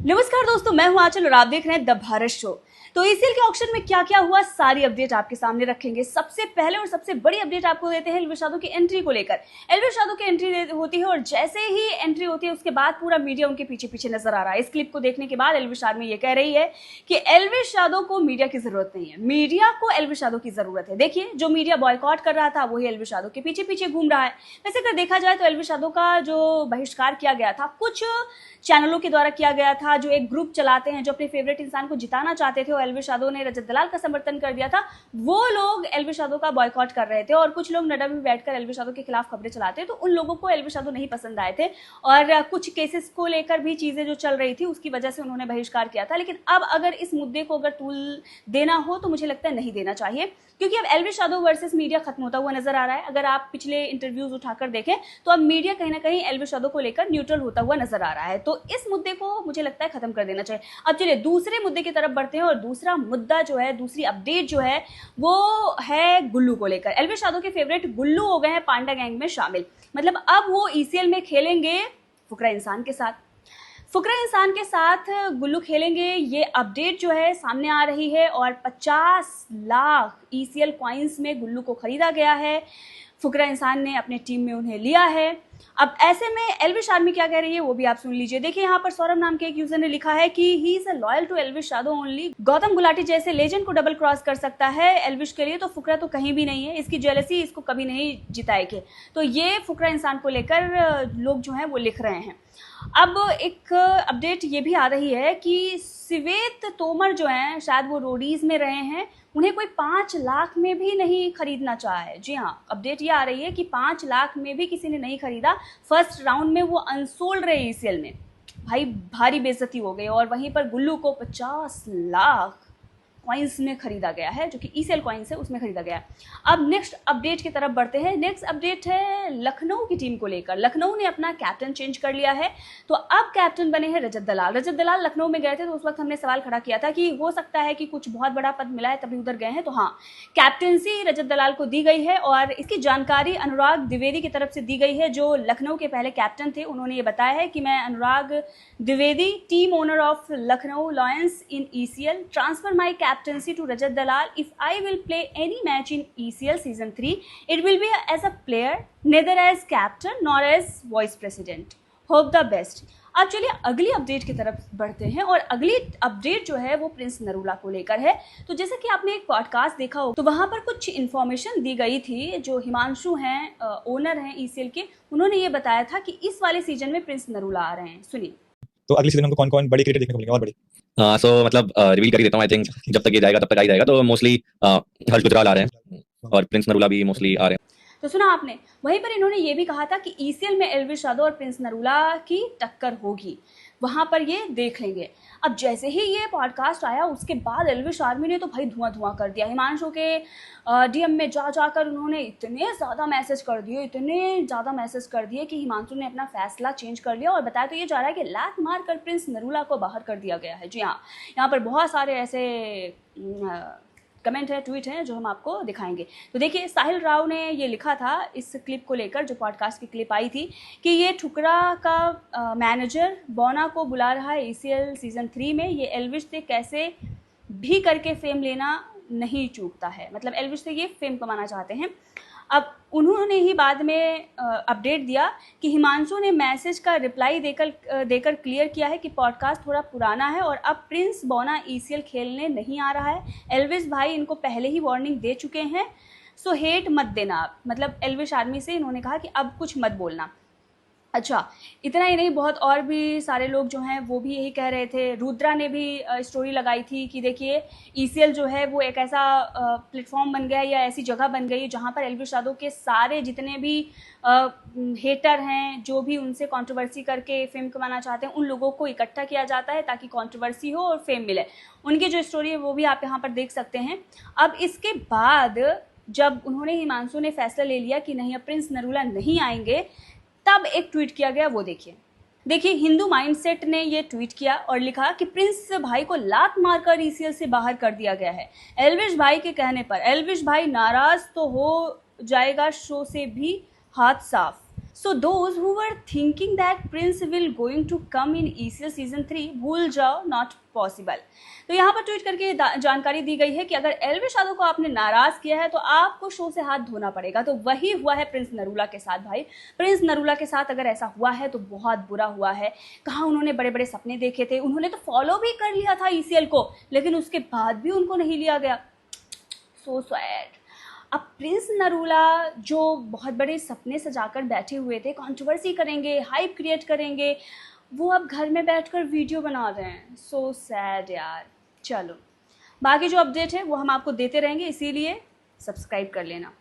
नमस्कार दोस्तों, मैं हूं आंचल और आप देख रहे हैं द भारत शो। तो ईसीएल के ऑक्शन में क्या क्या हुआ, सारी अपडेट आपके सामने रखेंगे। सबसे पहले और सबसे बड़ी अपडेट आपको देते हैं एल्विश यादव की एंट्री को लेकर। एल्विश यादव की एंट्री होती है और जैसे ही एंट्री होती है उसके बाद पूरा मीडिया उनके पीछे पीछे नजर आ रहा है। इस क्लिप को देखने के बाद एल्विश आर्मी ये कह रही है कि एल्विश यादव को मीडिया की जरूरत नहीं है, मीडिया को एल्विश यादव की जरूरत है। देखिए, जो मीडिया बॉयकॉट कर रहा था वही एल्विश यादव के पीछे पीछे घूम रहा है। वैसे अगर देखा जाए तो एल्विश यादव का जो बहिष्कार किया गया था कुछ चैनलों के द्वारा किया गया था, जो एक ग्रुप चलाते हैं जो अपने फेवरेट इंसान को जिताना चाहते थे और एल्विश यादव ने रजत दलाल का समर्थन कर दिया था। वो लोग एल्विश यादव का बॉयकॉट कर रहे थे और कुछ लोग नडा में बैठकर एल्विश यादव के खिलाफ खबरें चलाते, तो उन लोगों को एल्विश यादव नहीं पसंद आए थे और कुछ केसेस को लेकर भी चीजें जो चल रही थी उसकी वजह से उन्होंने बहिष्कार किया था। लेकिन अब अगर इस मुद्दे को अगर तूल देना हो तो मुझे लगता है नहीं देना चाहिए, क्योंकि अब एल्विश यादव वर्सेस मीडिया खत्म होता हुआ नजर आ रहा है। अगर आप पिछले इंटरव्यूज उठाकर देखें तो अब मीडिया कहीं ना कहीं एल्विश यादव को लेकर न्यूट्रल होता हुआ नजर आ रहा है। तो इस मुद्दे को मुझे लगता है खत्म कर देना चाहिए। अब चलिए दूसरे मुद्दे की तरफ बढ़ते हैं और दूसरा मुद्दा जो है, दूसरी अपडेट जो है वो है गुल्लू को लेकर। एल्विश यादव के फेवरेट गुल्लू हो गए हैं पांडा गैंग में शामिल। मतलब अब वो ईसीएल में खेलेंगे फुकरा इंसान के साथ। फुकरा इंसान के साथ गुल्लू खेलेंगे, ये अपडेट जो है सामने आ रही है और 50 लाख ईसीएल कॉइन्स में गुल्लू को खरीदा गया है। फुकरा इंसान ने अपने टीम में उन्हें लिया है। अब ऐसे में एल्विश आर्मी क्या कह रही है वो भी आप सुन लीजिए। देखिए, यहाँ पर सौरभ नाम के एक यूजर ने लिखा है कि he is loyal to Elvish Yadav only. Gautam Gulati जैसे लेजेंड को डबल क्रॉस कर सकता है एल्विश के लिए, तो फुकरा तो कहीं भी नहीं है, इसकी जेलसी इसको कभी नहीं जिताएगी। तो ये फुकरा इंसान को लेकर लोग जो है वो लिख रहे हैं। अब एक अपडेट ये भी आ रही है कि सिवेत तोमर जो हैं, शायद वो रोडीज में रहे हैं, उन्हें कोई 5 लाख में भी नहीं खरीदना चाहा है। जी हाँ, अपडेट ये आ रही है कि 5 लाख में भी किसी ने नहीं खरीदा। फर्स्ट राउंड में वो अनसोल्ड रहे ईसीएल में। भाई भारी बेइज्जती हो गई और वहीं पर गुल्लू को 50 लाख कॉइन्स में खरीदा गया है, जो कि ईसीएल कॉइन्स है उसमें खरीदा गया है। अब नेक्स्ट अपडेट की तरफ बढ़ते हैं। नेक्स्ट अपडेट है लखनऊ की टीम को लेकर। लखनऊ ने अपना कैप्टन चेंज कर लिया है, तो अब कैप्टन बने हैं रजत दलाल। रजत दलाल लखनऊ में गए थे तो उस वक्त हमने सवाल खड़ा किया था कि हो सकता है कि कुछ बहुत बड़ा पद मिला है तभी उधर गए हैं। तो हाँ, कैप्टनसी रजत दलाल को दी गई है और इसकी जानकारी अनुराग द्विवेदी की तरफ से दी गई है, जो लखनऊ के पहले कैप्टन थे। उन्होंने ये बताया है कि मैं Anurag Dwivedi, team owner of Lucknow lions in ECL, transfer my captaincy to Rajat Dalal. If I will play any match in ECL season 3, it will be as a player, neither as captain nor as vice president. Hope the best. अब चलिए अगली update की तरफ बढ़ते हैं और अगली update जो है वो प्रिंस नरूला को लेकर है। तो जैसा कि आपने एक पॉडकास्ट देखा हो तो वहां पर कुछ इन्फॉर्मेशन दी गई थी। जो हिमांशु हैं, ओनर हैं ईसीएल के, उन्होंने ये बताया था कि इस वाले सीजन में प्रिंस नरूला आ रहे हैं। सुनिए। तो अगले सीजन हमको कौन कौन बड़ी क्रिकेट देखने को मिलेंगे और बड़ी? सो मतलब रिवील कर ही देता हूँ। आई थिंक जब तक ये जाएगा तब तक आ ही जाएगा। तो मोस्टली हर्ष गुजराल आ रहे हैं और प्रिंस नरूला भी मोस्टली आ रहे हैं। तो सुना आपने। वहीं पर इन्होंने ये भी कहा था कि ईसीएल में एल्विश यादव और प्रिंस नरूला की टक्कर होगी, वहां पर ये देख लेंगे। अब जैसे ही ये पॉडकास्ट आया उसके बाद एल्विश आर्मी ने तो भाई धुआं धुआं कर दिया। हिमांशु के डीएम में जाकर उन्होंने इतने ज़्यादा मैसेज कर दिए कि हिमांशु ने अपना फैसला चेंज कर लिया और बताया तो ये जा रहा है कि लात मार कर प्रिंस नरूला को बाहर कर दिया गया है। जी हाँ, यहाँ पर बहुत सारे ऐसे कमेंट है, ट्वीट है जो हम आपको दिखाएंगे। तो देखिए, साहिल राव ने ये लिखा था इस क्लिप को लेकर, जो पॉडकास्ट की क्लिप आई थी, कि ये ठुकरा का मैनेजर बोना को बुला रहा है ईसीएल सीजन 3 में। ये एल्विश से कैसे भी करके फेम लेना नहीं चूकता है। मतलब एल्विश से ये फेम कमाना चाहते हैं। अब उन्होंने ही बाद में अपडेट दिया कि हिमांशु ने मैसेज का रिप्लाई देकर क्लियर किया है कि पॉडकास्ट थोड़ा पुराना है और अब प्रिंस बोना ईसीएल खेलने नहीं आ रहा है। एल्विश भाई इनको पहले ही वार्निंग दे चुके हैं, सो हेट मत देना आप। मतलब एल्विश आर्मी से इन्होंने कहा कि अब कुछ मत बोलना। अच्छा, इतना ही नहीं, बहुत और भी सारे लोग जो हैं वो भी यही कह रहे थे। रुद्रा ने भी स्टोरी लगाई थी कि देखिए ईसीएल जो है वो एक ऐसा प्लेटफॉर्म बन गया है या ऐसी जगह बन गई है जहाँ पर एल्विश यादव के सारे जितने भी हेटर हैं, जो भी उनसे कंट्रोवर्सी करके फेम कमाना चाहते हैं, उन लोगों को इकट्ठा किया जाता है ताकि कंट्रोवर्सी हो और फेम मिले। उनकी जो स्टोरी है वो भी आप यहाँ पर देख सकते हैं। अब इसके बाद जब उन्होंने, हिमांशु ने फैसला ले लिया कि नहीं अब प्रिंस नरूला नहीं आएंगे, तब एक ट्वीट किया गया, वो देखिए हिंदू माइंडसेट ने ये ट्वीट किया और लिखा कि प्रिंस भाई को लात मारकर ईसीएल से बाहर कर दिया गया है एल्विश भाई के कहने पर। एल्विश भाई नाराज तो हो जाएगा, शो से भी हाथ साफ। So those who were thinking that Prince will going to come in ECL season 3, भूल जाओ, नॉट पॉसिबल। तो यहाँ पर ट्वीट करके जानकारी दी गई है कि अगर एलविश यादव को आपने नाराज किया है तो आपको शो से हाथ धोना पड़ेगा। तो वही हुआ है प्रिंस नरूला के साथ भाई। प्रिंस नरूला के साथ अगर ऐसा हुआ है तो बहुत बुरा हुआ है। कहाँ उन्होंने बड़े बड़े सपने देखे थे, उन्होंने तो फॉलो भी कर लिया था ECL को, लेकिन उसके बाद भी उनको नहीं लिया गया। So sad. अब प्रिंस नरूला जो बहुत बड़े सपने सजाकर बैठे हुए थे, कंट्रोवर्सी करेंगे, हाइप क्रिएट करेंगे, वो अब घर में बैठकर वीडियो बना रहे हैं। सो सैड यार। चलो, बाकी जो अपडेट है वो हम आपको देते रहेंगे, इसीलिए सब्सक्राइब कर लेना।